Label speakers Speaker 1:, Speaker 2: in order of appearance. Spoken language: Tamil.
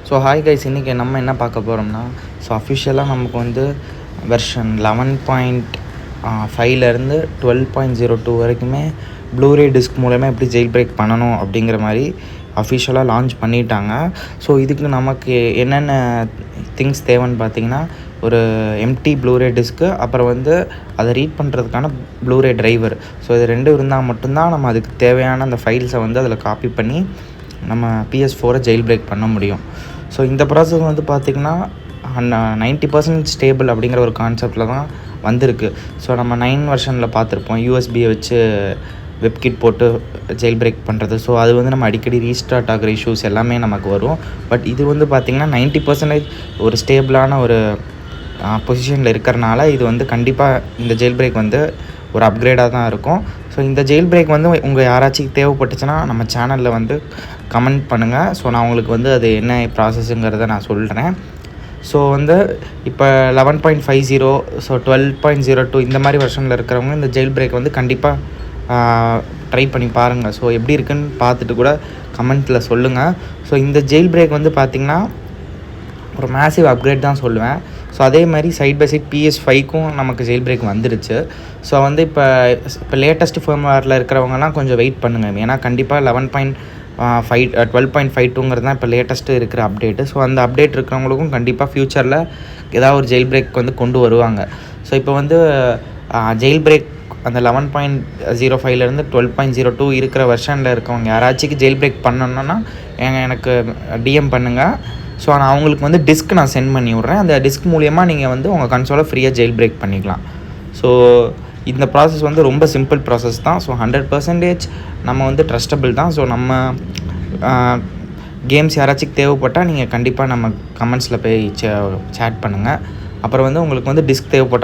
Speaker 1: ஸோ ஹாய் கைஸ், இன்றைக்கி நம்ம என்ன பார்க்க போகிறோம்னா, ஸோ அஃபிஷியலாக நமக்கு வந்து வெர்ஷன் 11.5லேருந்து 12.02 வரைக்குமே ப்ளூரே டிஸ்க் மூலமாக எப்படி ஜெயில் பிரேக் பண்ணணும் அப்படிங்கிற மாதிரி அஃபிஷியலாக லான்ச் பண்ணிட்டாங்க. ஸோ இதுக்கு நமக்கு என்னென்ன திங்ஸ் தேவைன்னு பார்த்தீங்கன்னா, ஒரு எம்டி ப்ளூரே டிஸ்க்கு, அப்புறம் வந்து அதை ரீட் பண்ணுறதுக்கான ப்ளூரே டிரைவர். ஸோ இது ரெண்டும் இருந்தால் மட்டும்தான் நம்ம அதுக்கு தேவையான அந்த ஃபைல்ஸை வந்து அதில் காப்பி பண்ணி நம்ம PS4 ஜெயில் பிரேக் பண்ண முடியும். ஸோ இந்த ப்ராசஸ் வந்து பார்த்திங்கன்னா 90% ஸ்டேபிள் அப்படிங்கிற ஒரு கான்செப்டில் தான் வந்திருக்கு. ஸோ நம்ம 9 வெர்ஷனில் பார்த்துருப்போம், யூஎஸ்பியை வச்சு வெப்கிட் போட்டு ஜெயில் பிரேக் பண்ணுறது. ஸோ அது வந்து நம்ம அடிக்கடி ரீஸ்டார்ட் ஆகிற இஷ்யூஸ் எல்லாமே நமக்கு வரும். பட் இது வந்து பார்த்திங்கன்னா 90% ஒரு ஸ்டேபிளான ஒரு பொசிஷனில் இருக்கிறனால இது வந்து கண்டிப்பாக இந்த ஜெயில் பிரேக் வந்து ஒரு அப்கிரேடாக தான் இருக்கும். ஸோ இந்த ஜெயில் பிரேக் வந்து உங்கள் யாராச்சும் தேவைப்பட்டுச்சுன்னா நம்ம சேனலில் வந்து கமெண்ட் பண்ணுங்கள். ஸோ நான் உங்களுக்கு வந்து அது என்ன ப்ராசஸ்ஸுங்கிறத நான் சொல்கிறேன். ஸோ வந்து இப்போ 11.50 ஸோ 12.02 இந்த மாதிரி வெர்ஷனில் இருக்கிறவங்க இந்த ஜெயில் பிரேக் வந்து கண்டிப்பாக ட்ரை பண்ணி பாருங்கள். ஸோ எப்படி இருக்குன்னு பார்த்துட்டு கூட கமெண்ட்டில் சொல்லுங்கள். ஸோ இந்த ஜெயில் பிரேக் வந்து பார்த்திங்கன்னா ஒரு மேசிவ் அப்கிரேட் தான் சொல்லுவேன். ஸோ அதே மாதிரி சைட் பை சைட் PS5க்கும் நமக்கு ஜெயில் பிரேக் வந்துருச்சு. ஸோ வந்து இப்போ லேட்டஸ்ட் ஃபர்ம்வேரில் இருக்கிறவங்கலாம் கொஞ்சம் வெயிட் பண்ணுங்கள். ஏன்னா கண்டிப்பாக 12.52 தான் இப்போ லேட்டஸ்ட்டு இருக்கிற அப்டேட்டு. ஸோ அந்த அப்டேட் இருக்கிறவங்களுக்கும் கண்டிப்பாக ஃப்யூச்சரில் ஏதாவது ஒரு ஜெயில் பிரேக் வந்து கொண்டு வருவாங்க. ஸோ இப்போ வந்து ஜெயில் பிரேக் அந்த 11.05லேருந்து 12.02 இருக்கிற வெர்ஷனில் இருக்கவங்க யாராச்சும் ஜெயில் பிரேக் பண்ணணுன்னா எனக்கு டிஎம் பண்ணுங்கள். ஸோ நான் அவங்களுக்கு வந்து டிஸ்க் நான் சென்ட் பண்ணி விட்றேன். அந்த டிஸ்க் மூலிமா நீங்கள் வந்து உங்கள் கன்சோலை ஃப்ரீயாக ஜெயில் பிரேக் பண்ணிக்கலாம். ஸோ இந்த ப்ராசஸ் வந்து ரொம்ப சிம்பிள் ப்ராசஸ் தான். ஸோ 100% நம்ம வந்து ட்ரஸ்டபிள் தான். ஸோ நம்ம கேம்ஸ் யாராச்சும் தேவைப்பட்டால் நீங்கள் கண்டிப்பாக நம்ம கமெண்ட்ஸில் போய் சேட் பண்ணுங்கள். அப்புறம் வந்து உங்களுக்கு வந்து டிஸ்க் தேவைப்பட்டால்